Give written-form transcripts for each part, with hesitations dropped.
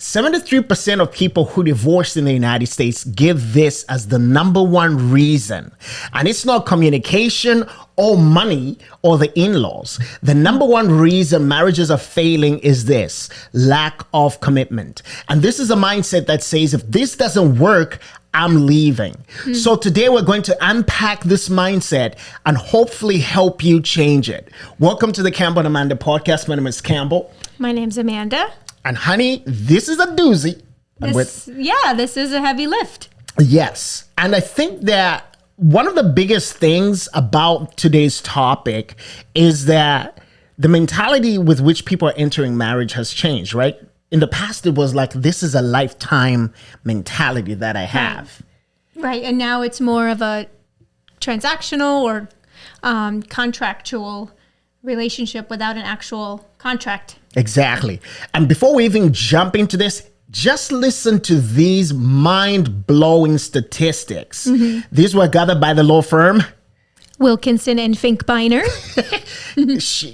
73% of people who divorce in the United States give this as the number one reason. And it's not communication or money or the in-laws. The number one reason marriages are failing is this: lack of commitment. And this is a mindset that says, if this doesn't work, I'm leaving. So today we're going to unpack this mindset and hopefully help you change it. Welcome to the Campbell and Amanda podcast. My name is Campbell. My name's Amanda. And honey, this is a doozy. This is a heavy lift. Yes. And I think that one of the biggest things about today's topic is that the mentality with which people are entering marriage has changed, right? In the past, it was like, this is a lifetime mentality that I have. Right. And now it's more of a transactional or contractual relationship without an actual contract. Exactly. And before we even jump into this, just listen to these mind-blowing statistics. These were gathered by the law firm Wilkinson and Finkbeiner.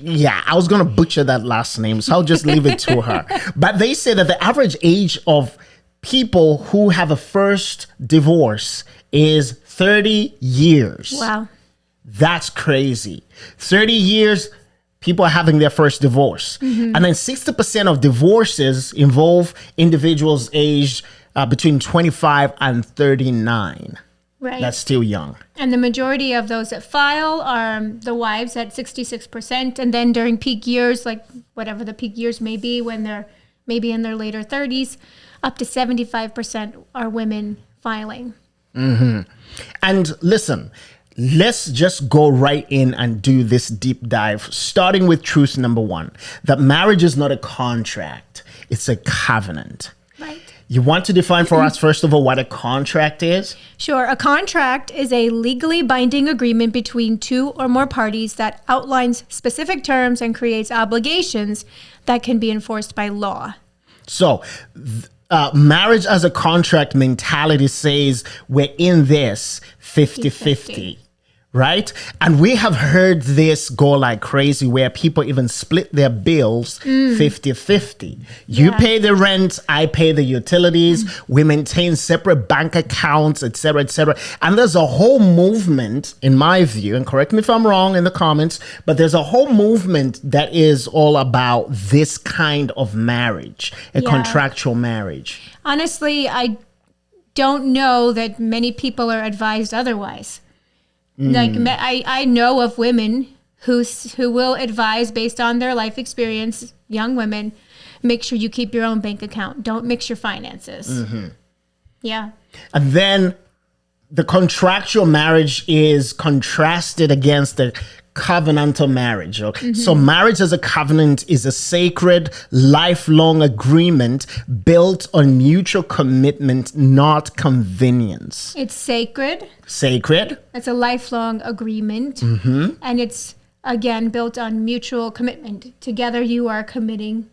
Yeah, I was going to butcher that last name, so I'll just leave it to her. But they say that the average age of people who have a first divorce is 30 years. Wow. That's crazy. 30 years, people are having their first divorce. And then 60% of divorces involve individuals aged between 25 and 39. Right. That's still young. And the majority of those that file are the wives at 66%. And then during peak years, like whatever the peak years may be, when they're maybe in their later 30s, up to 75% are women filing. And listen, let's just go right in and do this deep dive, starting with truth number one, that marriage is not a contract, it's a covenant. Right. You want to define for us, first of all, what a contract is? Sure. A contract is a legally binding agreement between two or more parties that outlines specific terms and creates obligations that can be enforced by law. So, marriage as a contract mentality says we're in this 50-50. Right? And we have heard this go like crazy where people even split their bills 50-50. You pay the rent, I pay the utilities, we maintain separate bank accounts, etc., etc. And there's a whole movement, in my view, and correct me if I'm wrong in the comments, but there's a whole movement that is all about this kind of marriage, a contractual marriage. Honestly, I don't know that many people are advised otherwise. Like I know of women who will advise based on their life experience, young women, make sure you keep your own bank account. Don't mix your finances. Yeah. And then the contractual marriage is contrasted against the covenantal marriage. So marriage as a covenant is a sacred, lifelong agreement built on mutual commitment, not convenience. It's sacred. Sacred. It's a lifelong agreement. And it's, again, built on mutual commitment. Together you are committing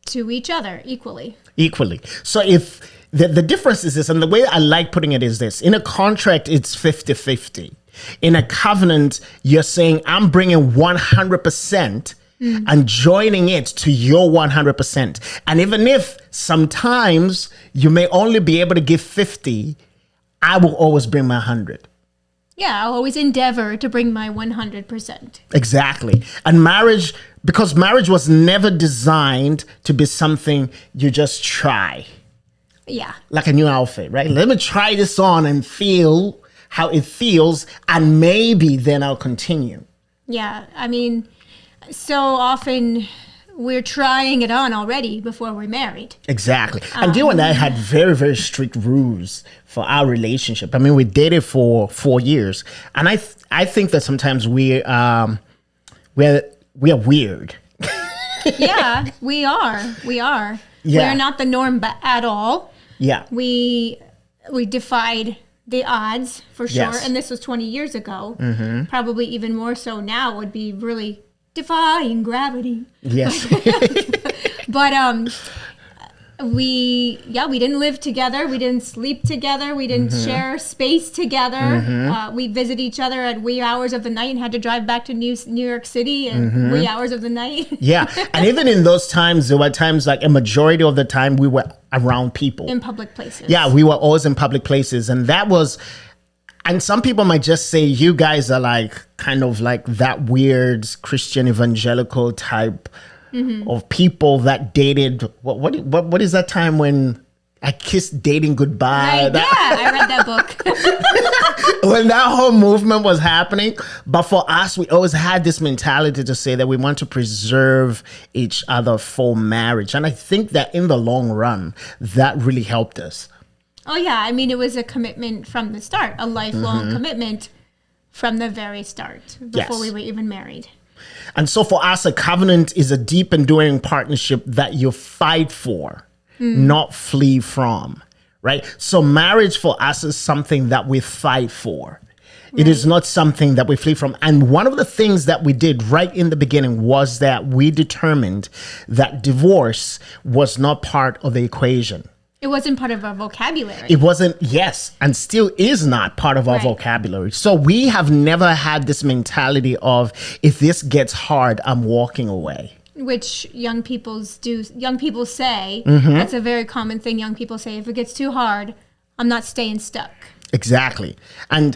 to each other equally. Equally. So if the difference is this, and the way I like putting it is this: in a contract, it's 50-50. In a covenant, you're saying, I'm bringing 100% and joining it to your 100%. And even if sometimes you may only be able to give 50, I will always bring my 100. Yeah, I'll always endeavor to bring my 100%. Exactly. And marriage, because marriage was never designed to be something you just try. Yeah. Like a new outfit, right? Let me try this on and feel how it feels, and maybe then I'll continue. Yeah, I mean, so often we're trying it on already before we're married. Exactly. And you and I had very, very strict rules for our relationship. I mean, we dated for 4 years, and I think that sometimes we're weird. Yeah, we are. Yeah. We're not the norm at all. Yeah. We defied the odds for sure. Yes. And this was 20 years ago. Probably even more so now would be really defying gravity. Yes. But we didn't live together. We didn't sleep together. We didn't share space together. We visit each other at wee hours of the night and had to drive back to New York City at wee hours of the night. Yeah. And even in those times, there were times like a majority of the time we were around people. In public places. Yeah, we were always in public places. And that was, and some people might just say you guys are like kind of like that weird Christian evangelical type of people that dated. What is that time when I kissed dating goodbye? Right, yeah, I read that book. When that whole movement was happening. But for us, we always had this mentality to say that we want to preserve each other for marriage. And I think that in the long run, that really helped us. Oh, yeah. I mean, it was a commitment from the start, a lifelong commitment from the very start before we were even married. And so for us, a covenant is a deep, enduring partnership that you fight for, not flee from, right? So marriage for us is something that we fight for. Right. It is not something that we flee from. And one of the things that we did right in the beginning was that we determined that divorce was not part of the equation. It wasn't part of our vocabulary. It wasn't, yes, and still is not part of our vocabulary. So we have never had this mentality of, if this gets hard, I'm walking away. Which young people say, that's a very common thing young people say, if it gets too hard, I'm not staying stuck. Exactly. And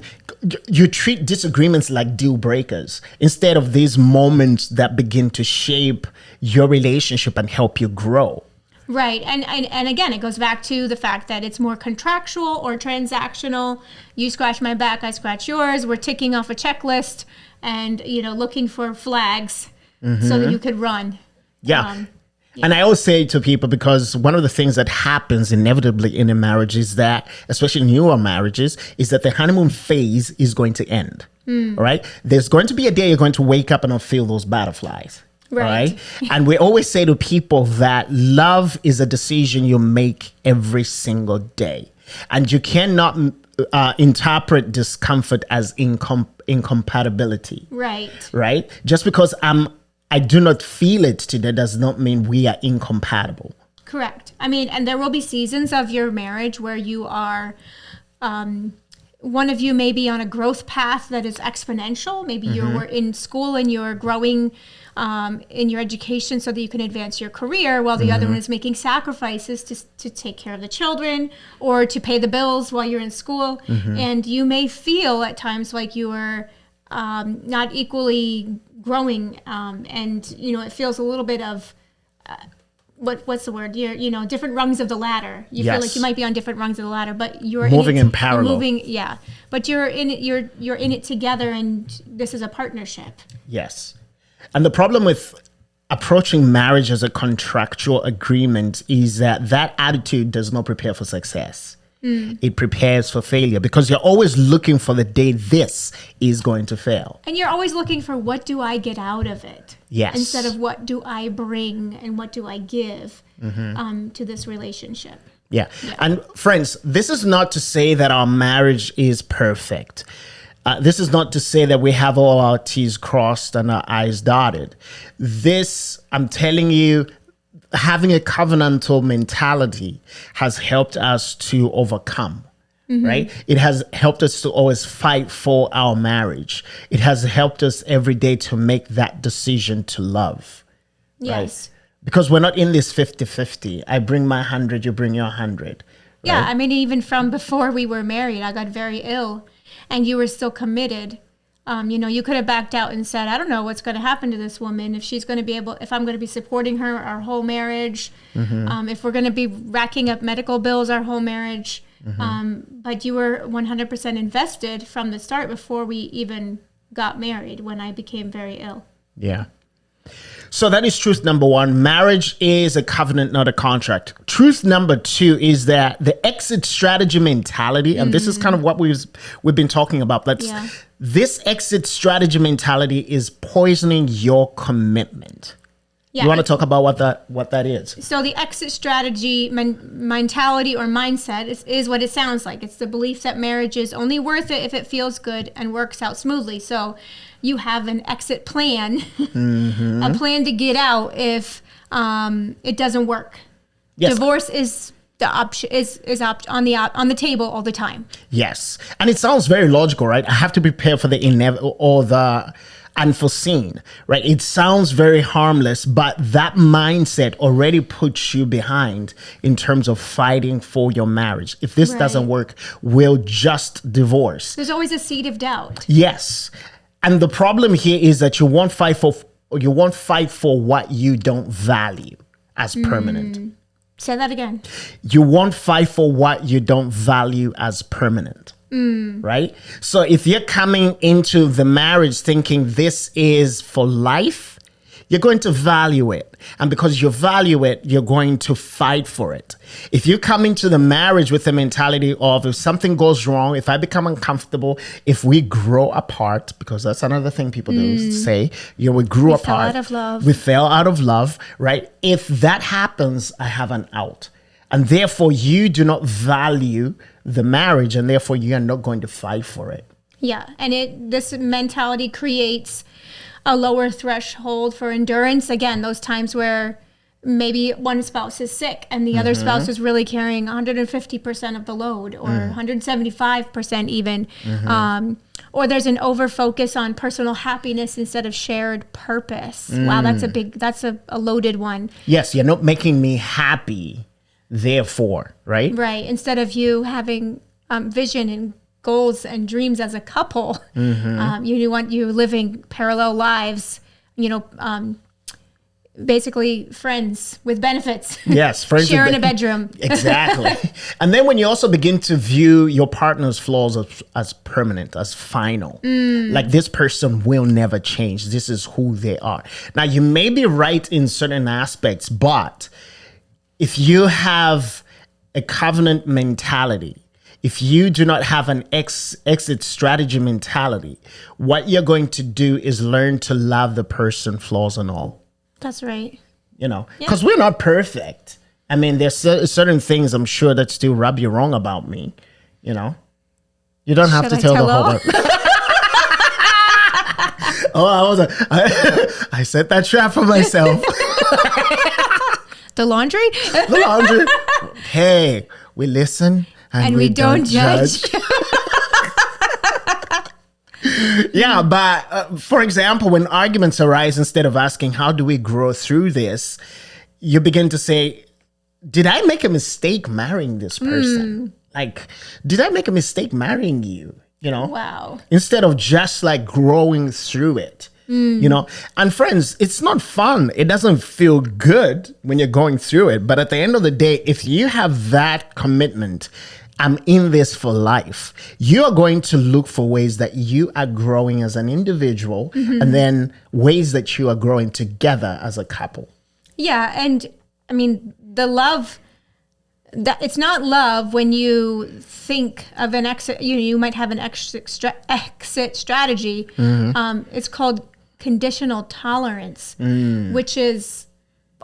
you treat disagreements like deal breakers instead of these moments that begin to shape your relationship and help you grow. Right. And again, it goes back to the fact that it's more contractual or transactional. You scratch my back, I scratch yours. We're ticking off a checklist and, looking for flags so that you could run. Yeah. And I always say to people, because one of the things that happens inevitably in a marriage is that, especially newer marriages, is that the honeymoon phase is going to end. All right. There's going to be a day you're going to wake up and not feel those butterflies. Right. And we always say to people that love is a decision you make every single day. And you cannot interpret discomfort as incompatibility. Right. Just because I do not feel it today does not mean we are incompatible. Correct. I mean, and there will be seasons of your marriage where you are, one of you may be on a growth path that is exponential. Maybe you're in school and you're growing in your education so that you can advance your career, while the other one is making sacrifices to take care of the children or to pay the bills while you're in school. And you may feel at times like you are not equally growing, and it feels a little bit of what's the word? You're different rungs of the ladder. You feel like you might be on different rungs of the ladder, but you're moving in parallel. But you're in it. You're in it together, and this is a partnership. Yes. And the problem with approaching marriage as a contractual agreement is that attitude does not prepare for success. It prepares for failure, because you're always looking for the day this is going to fail. And you're always looking for, what do I get out of it? Yes. Instead of what do I bring and what do I give to this relationship. Yeah. And friends, this is not to say that our marriage is perfect. This is not to say that we have all our T's crossed and our I's dotted. This, I'm telling you, having a covenantal mentality has helped us to overcome, right? It has helped us to always fight for our marriage. It has helped us every day to make that decision to love. Yes. Right? Because we're not in this 50-50. I bring my 100, you bring your 100. Right? Yeah, I mean, even from before we were married, I got very ill and you were still committed. You could have backed out and said, I don't know what's going to happen to this woman, if she's going to be if I'm going to be supporting her our whole marriage, if we're going to be racking up medical bills our whole marriage. But you were 100% invested from the start before we even got married, when I became very ill. Yeah. So that is truth number one. Marriage is a covenant, not a contract. Truth number two is that the exit strategy mentality, and this is kind of what we've been talking about. This exit strategy mentality is poisoning your commitment. Yeah. You want to talk about what that is? So the exit strategy mentality or mindset is what it sounds like. It's the belief that marriage is only worth it if it feels good and works out smoothly. So you have an exit plan, a plan to get out if it doesn't work. Yes. Divorce is the option on the table all the time. Yes. And it sounds very logical, right? I have to prepare for the inevitable or the unforeseen, right? It sounds very harmless, but that mindset already puts you behind in terms of fighting for your marriage. If this doesn't work, we'll just divorce. There's always a seed of doubt. Yes. And the problem here is that you won't fight for what you don't value as permanent. Say that again. You won't fight for what you don't value as permanent. Right? So if you're coming into the marriage thinking this is for life, you're going to value it. And because you value it, you're going to fight for it. If you come into the marriage with the mentality of if something goes wrong, if I become uncomfortable, if we grow apart, because that's another thing people do say, we grew apart. We fell out of love. We fell out of love, right? If that happens, I have an out. And therefore, you do not value the marriage, and therefore, you are not going to fight for it. Yeah, and this mentality creates a lower threshold for endurance. Again, those times where maybe one spouse is sick and the other spouse is really carrying 150% of the load, or 175% even. Or there's an over focus on personal happiness instead of shared purpose. Wow, that's a loaded one. Yes, you're not making me happy. Therefore, right? Right. Instead of you having vision and goals and dreams as a couple, you want you living parallel lives, basically friends with benefits. Yes, friends sharing a bedroom. Exactly. And then when you also begin to view your partner's flaws as permanent, as final, like this person will never change. This is who they are. Now, you may be right in certain aspects, but if you have a covenant mentality, if you do not have an exit strategy mentality, what you're going to do is learn to love the person, flaws and all. That's right. Because we're not perfect. I mean, there's certain things I'm sure that still rub you wrong about me. You don't have to tell the whole. I set that trap for myself. The laundry? The laundry. Hey, we listen and we don't judge. Yeah, but for example, when arguments arise, instead of asking, how do we grow through this? You begin to say, did I make a mistake marrying this person? Like, did I make a mistake marrying you? Wow. Instead of just like growing through it. And friends, it's not fun. It doesn't feel good when you're going through it. But at the end of the day, if you have that commitment, I'm in this for life, you are going to look for ways that you are growing as an individual and then ways that you are growing together as a couple. Yeah. And I mean, the love, it's not love when you think of an exit, you might have an exit strategy. It's called conditional tolerance, which is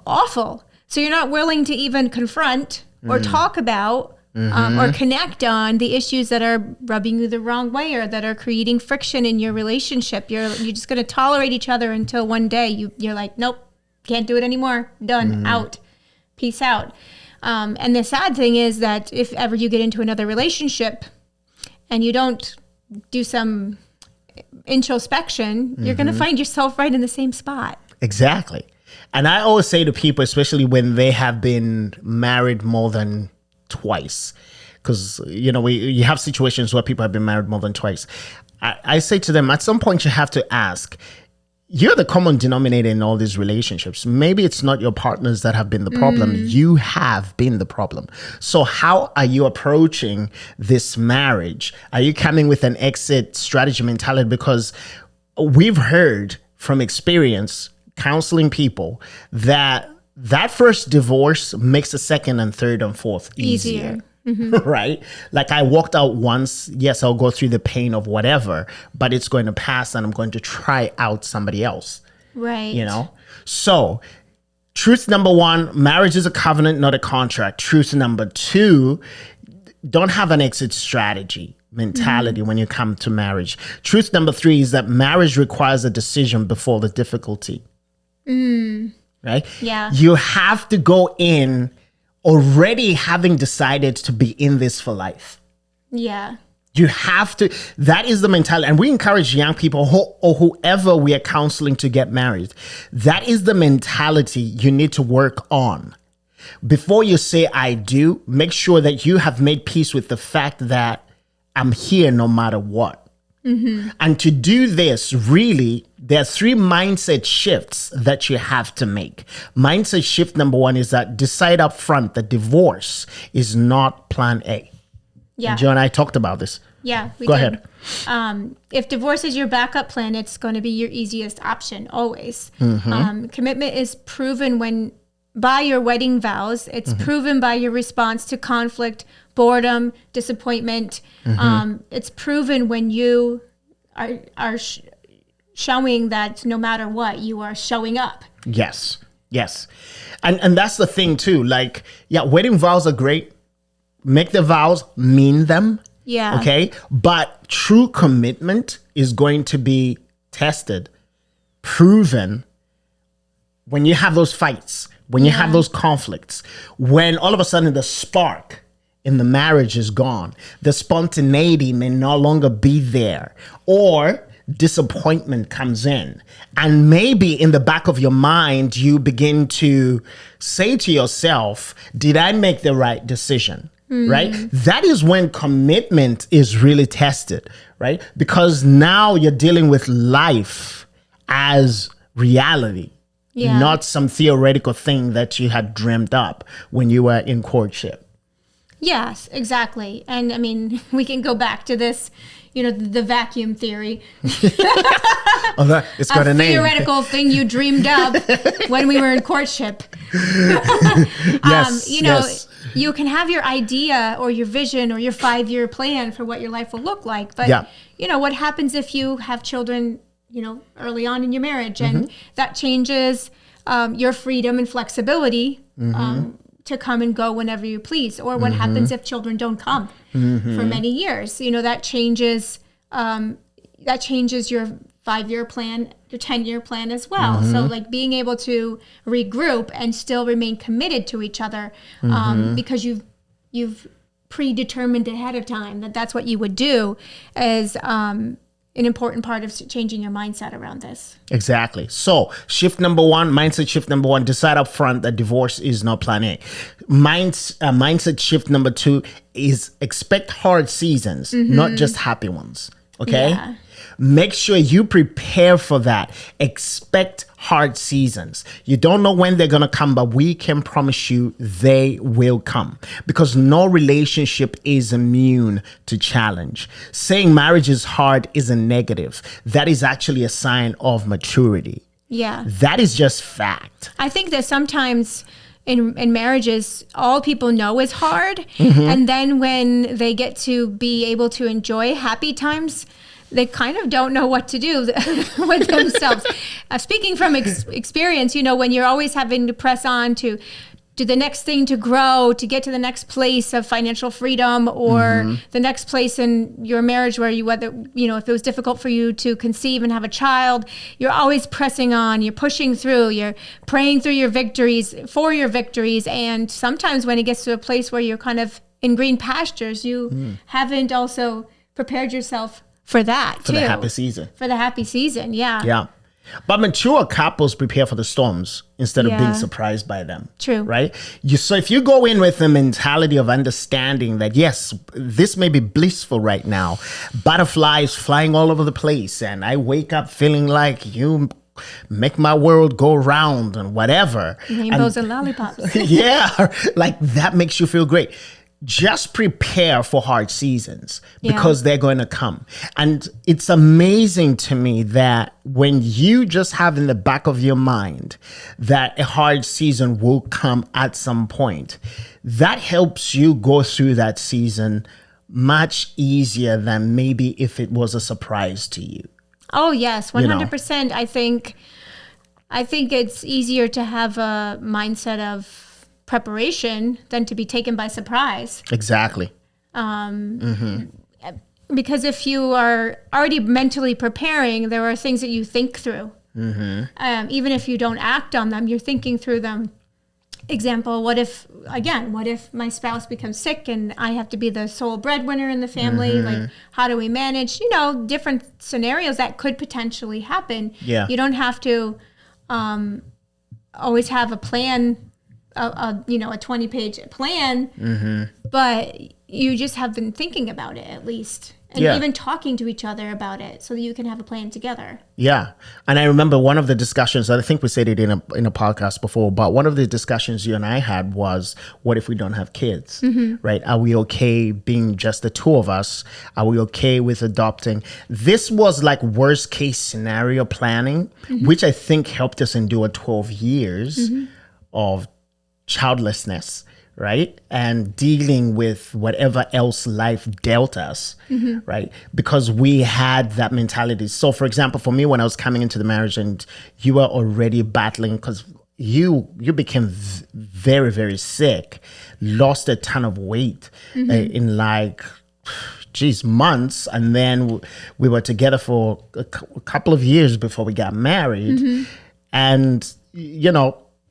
awful. So you're not willing to even confront or talk about or connect on the issues that are rubbing you the wrong way or that are creating friction in your relationship. You're just going to tolerate each other until one day you're like, nope, can't do it anymore. Done. Out. Peace out. And the sad thing is that if ever you get into another relationship and you don't do some introspection, you're going to find yourself right in the same spot. Exactly. And I always say to people, especially when they have been married more than twice, because, you have situations where people have been married more than twice. I say to them, at some point you have to ask, you're the common denominator in all these relationships. Maybe it's not your partners that have been the problem. You have been the problem. So how are you approaching this marriage? Are you coming with an exit strategy mentality? Because we've heard from experience counseling people that first divorce makes the second and third and fourth easier. Right? Like I walked out once. Yes, I'll go through the pain of whatever, but it's going to pass and I'm going to try out somebody else. Right. So truth number one, marriage is a covenant, not a contract. Truth number two, don't have an exit strategy mentality when you come to marriage. Truth number three is that marriage requires a decision before the difficulty. Right? Yeah. You have to go in already having decided to be in this for life. Yeah. You have to, that is the mentality. And we encourage young people or whoever we are counseling to get married. That is the mentality you need to work on. Before you say, I do, make sure that you have made peace with the fact that I'm here no matter what. Mm-hmm. And to do this, really, there are 3 mindset shifts that you have to make. Mindset shift number 1 is that decide up front that divorce is not plan A. Yeah. Joe and I talked about this. Yeah, we Go did. ahead. If divorce is your backup plan, it's going to be your easiest option always. Mm-hmm. Commitment is proven by your wedding vows. It's proven by your response to conflict, boredom, disappointment. It's proven when you are showing that no matter what, you are showing up. Yes. And that's the thing too. Like, yeah, wedding vows are great. Make the vows, mean them. Yeah. Okay. But true commitment is going to be tested, proven when you have those fights, when you have those conflicts, when all of a sudden the spark in the marriage is gone, the spontaneity may no longer be there, or disappointment comes in. And maybe in the back of your mind, you begin to say to yourself, did I make the right decision? Right? That is when commitment is really tested, right? Because now you're dealing with life as reality, not some theoretical thing that you had dreamt up when you were in courtship. Yes, exactly. And I mean, we can go back to this, the vacuum theory. It's got a name. Theoretical thing you dreamed up when we were in courtship. Yes. You can have your idea or your vision or your 5-year plan for what your life will look like. But, what happens if you have children, early on in your marriage, and that changes your freedom and flexibility to come and go whenever you please? Or what happens if children don't come for many years? That changes your 5-year plan, your 10-year plan as well. So like being able to regroup and still remain committed to each other because you've predetermined ahead of time that's what you would do is an important part of changing your mindset around this. Exactly. So mindset shift number 1, decide up front that divorce is not plan A. Mindset shift number 2 is expect hard seasons, not just happy ones. Okay? Yeah. Make sure you prepare for that. Expect hard seasons. You don't know when they're going to come, but we can promise you they will come, because no relationship is immune to challenge. Saying marriage is hard is a negative. That is actually a sign of maturity. Yeah. That is just fact. I think that sometimes in marriages, all people know is hard. And then when they get to be able to enjoy happy times, they kind of don't know what to do with themselves. Speaking from experience, when you're always having to press on to do the next thing to grow, to get to the next place of financial freedom, or the next place in your marriage where if it was difficult for you to conceive and have a child, you're always pressing on, you're pushing through, you're praying through your victories, and sometimes when it gets to a place where you're kind of in green pastures, you haven't also prepared yourself for that too. For the happy season. Yeah. Yeah. But mature couples prepare for the storms instead of being surprised by them. True. Right? So if you go in with the mentality of understanding that, yes, this may be blissful right now, butterflies flying all over the place, and I wake up feeling like you make my world go round and whatever. Rainbows and lollipops. Yeah. Like that makes you feel great. Just prepare for hard seasons because they're going to come. And it's amazing to me that when you just have in the back of your mind that a hard season will come at some point, that helps you go through that season much easier than maybe if it was a surprise to you. Oh, yes, 100%. I think it's easier to have a mindset of preparation than to be taken by surprise. Exactly. Because if you are already mentally preparing, there are things that you think through. Even if you don't act on them, you're thinking through them example, what if my spouse becomes sick and I have to be the sole breadwinner in the family? Like, how do we manage, different scenarios that could potentially happen? Yeah. You don't have to always have a plan, a 20-page plan, but you just have been thinking about it at least. And even talking to each other about it so that you can have a plan together. Yeah. And I remember one of the discussions, I think we said it in a podcast before, but one of the discussions you and I had was, what if we don't have kids, right? Are we okay being just the two of us? Are we okay with adopting? This was like worst case scenario planning, which I think helped us endure 12 years of childlessness. Right? And dealing with whatever else life dealt us, right? Because we had that mentality. So for example, for me, when I was coming into the marriage and you were already battling, because you became very, very sick, lost a ton of weight in months. And then we were together for a couple of years before we got married. And,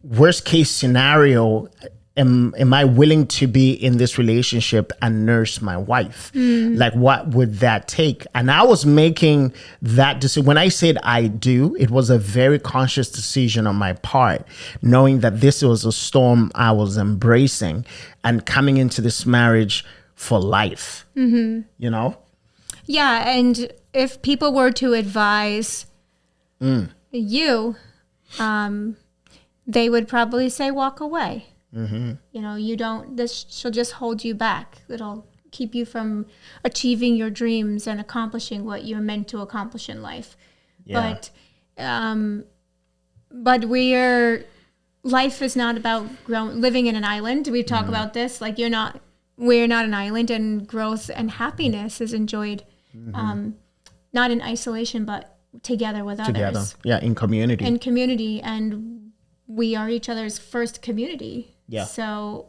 worst case scenario, Am I willing to be in this relationship and nurse my wife? Like, what would that take? And I was making that decision. When I said I do, it was a very conscious decision on my part, knowing that this was a storm I was embracing and coming into this marriage for life, Yeah, and if people were to advise you, they would probably say walk away. She'll just hold you back. It'll keep you from achieving your dreams and accomplishing what you're meant to accomplish in life. Yeah. But life is not about living in an island. We talk about this, like we're not an island, and growth and happiness is enjoyed, not in isolation, but together with others. Yeah, in community. And we are each other's first community. Yeah. So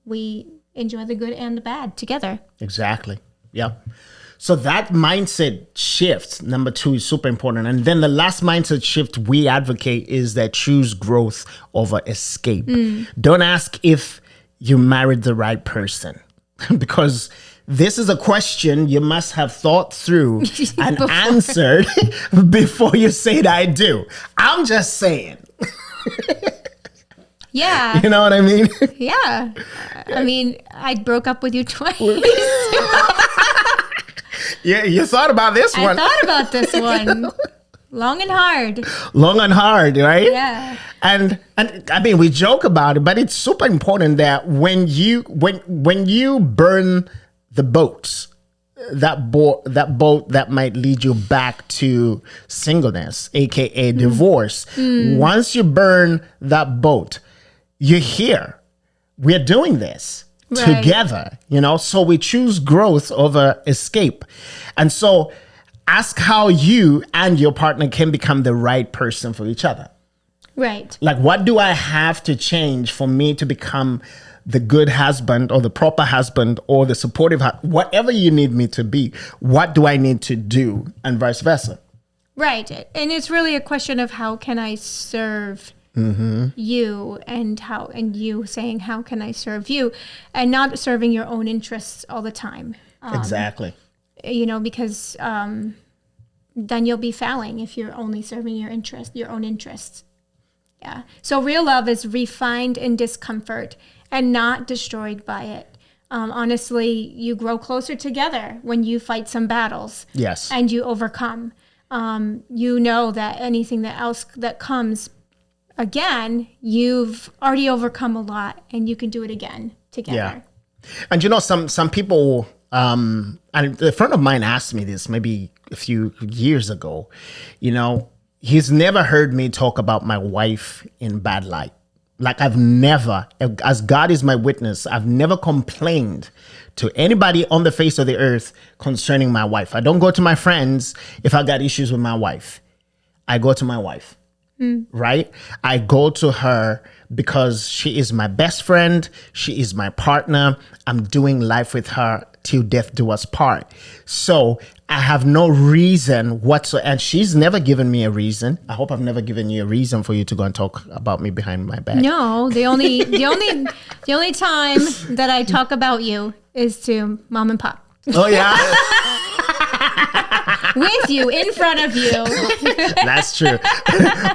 we enjoy the good and the bad together. Exactly. Yeah. So that mindset shift, number 2, is super important. And then the last mindset shift we advocate is that choose growth over escape. Don't ask if you married the right person, because this is a question you must have thought through and answered before you say I do. I'm just saying. Yeah. You know what I mean? Yeah. I mean, I broke up with you twice. Yeah, you thought about this one. I thought about this one. Long and hard. Long and hard, right? Yeah. And I mean, we joke about it, but it's super important that when you burn the boats, that boat that might lead you back to singleness, aka divorce. Once you burn that boat, you're here. We're doing this together, so we choose growth over escape. And so ask how you and your partner can become the right person for each other. Right. Like, what do I have to change for me to become the good husband or the proper husband or the supportive whatever you need me to be? What do I need to do, and vice versa? Right. And it's really a question of how can I serve you, and you saying how can I serve you, and not serving your own interests all the time. Exactly. Because then you'll be failing if you're only serving your own interests. Yeah. So real love is refined in discomfort and not destroyed by it. Honestly, you grow closer together when you fight some battles. Yes. And you overcome. You know that anything that comes again, you've already overcome a lot, and you can do it again together. Yeah. And some people, and a friend of mine asked me this maybe a few years ago, he's never heard me talk about my wife in bad light. Like, I've never, as God is my witness, I've never complained to anybody on the face of the earth concerning my wife. I don't go to my friends if I got issues with my wife. I go to my wife, right? I go to her because she is my best friend. She is my partner. I'm doing life with her till death do us part. So I have no reason whatsoever. And she's never given me a reason. I hope I've never given you a reason for you to go and talk about me behind my back. No, the only time that I talk about you is to mom and pop. Oh, yeah. With you, in front of you. That's true.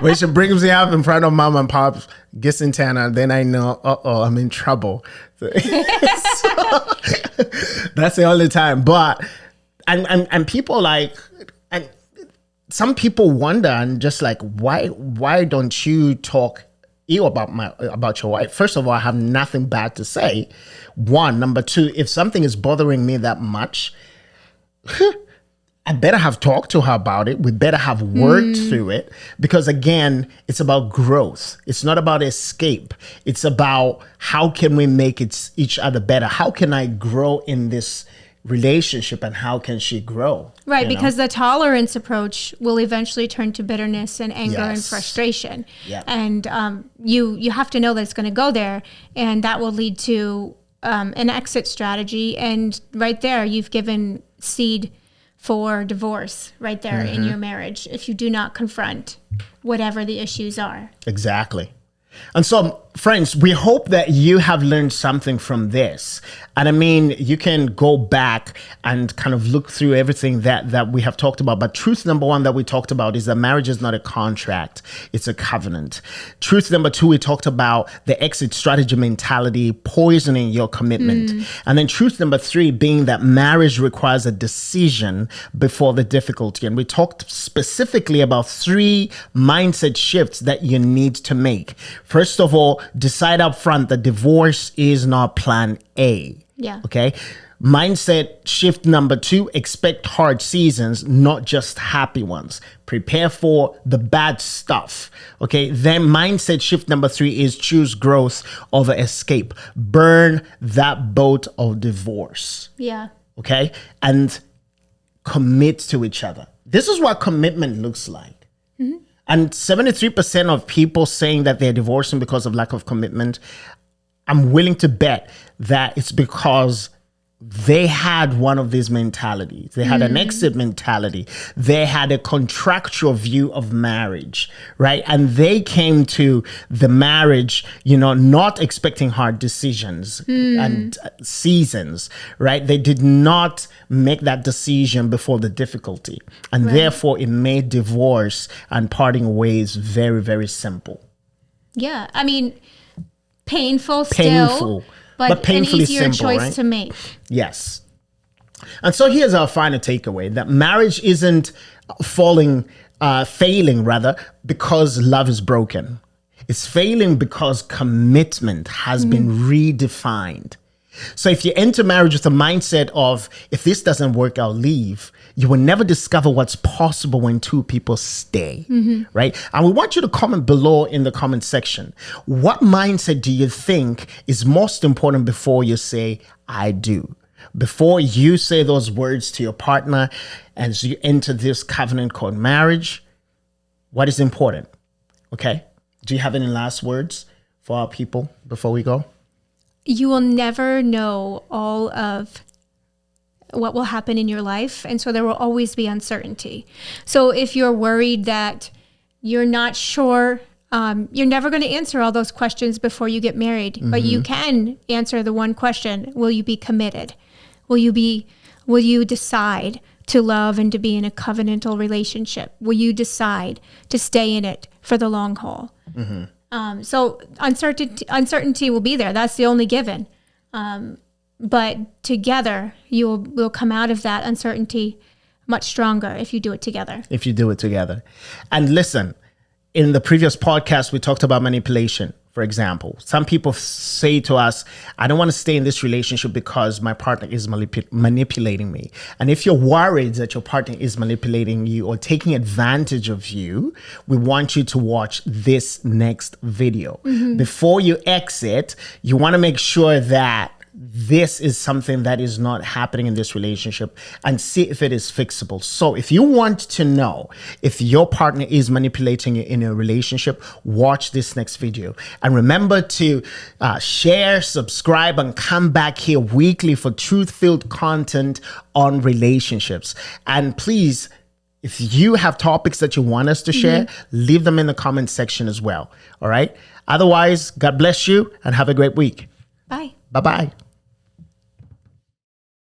When she brings me up in front of mom and pop, gets in Tana, then I know, I'm in trouble. So, that's the only time. But, and people like, and some people wonder and just like, why don't you talk ill about your wife? First of all, I have nothing bad to say. One. Number two, if something is bothering me that much, I better have talked to her about it. We better have worked through it, because again, it's about growth. It's not about escape. It's about how can we make each other better? How can I grow in this relationship, and how can she grow? Right, because the tolerance approach will eventually turn to bitterness and anger and Yes. frustration. Yeah. And you have to know that it's going to go there, and that will lead to an exit strategy. And right there, you've given seed for divorce right there in your marriage if you do not confront whatever the issues are. Exactly. And so, friends, we hope that you have learned something from this. And I mean, you can go back and kind of look through everything that we have talked about. But truth number one that we talked about is that marriage is not a contract. It's a covenant. Truth number two, we talked about the exit strategy mentality poisoning your commitment. And then truth number three being that marriage requires a decision before the difficulty. And we talked specifically about 3 mindset shifts that you need to make. First of all, decide up front that divorce is not plan A. Yeah. Okay. Mindset shift number 2, expect hard seasons, not just happy ones. Prepare for the bad stuff. Okay. Then mindset shift number 3 is choose growth over escape. Burn that boat of divorce. Yeah. Okay. And commit to each other. This is what commitment looks like. And 73% of people saying that they're divorcing because of lack of commitment, I'm willing to bet that it's because they had one of these mentalities. They had an exit mentality. They had a contractual view of marriage, right? And they came to the marriage, not expecting hard decisions and seasons, right? They did not make that decision before the difficulty. And therefore, it made divorce and parting ways very, very simple. Yeah. I mean, painful Painful. still, but painfully an easier simple, choice right? to make. Yes. And so here's our final takeaway, that marriage isn't failing because love is broken. It's failing because commitment has been redefined. So if you enter marriage with a mindset of, if this doesn't work, I'll leave, you will never discover what's possible when 2 people stay, right? And we want you to comment below in the comment section. What mindset do you think is most important before you say, I do? Before you say those words to your partner as you enter this covenant called marriage, what is important? Okay? Do you have any last words for our people before we go? You will never know all of what will happen in your life. And so there will always be uncertainty. So if you're worried that you're not sure, you're never going to answer all those questions before you get married. But you can answer the one question: will you be committed? Will you decide to love and to be in a covenantal relationship? Will you decide to stay in it for the long haul? So uncertainty will be there. That's the only given. But together, will come out of that uncertainty much stronger if you do it together. If you do it together. And listen, in the previous podcast, we talked about manipulation. For example, some people say to us, I don't want to stay in this relationship because my partner is manipulating me. And if you're worried that your partner is manipulating you or taking advantage of you, we want you to watch this next video. Before you exit, you want to make sure that this is something that is not happening in this relationship, and see if it is fixable. So if you want to know if your partner is manipulating you in a relationship, watch this next video. And remember to share, subscribe, and come back here weekly for truth-filled content on relationships. And please, if you have topics that you want us to share, leave them in the comment section as well. All right. Otherwise, God bless you and have a great week. Bye. Bye-bye.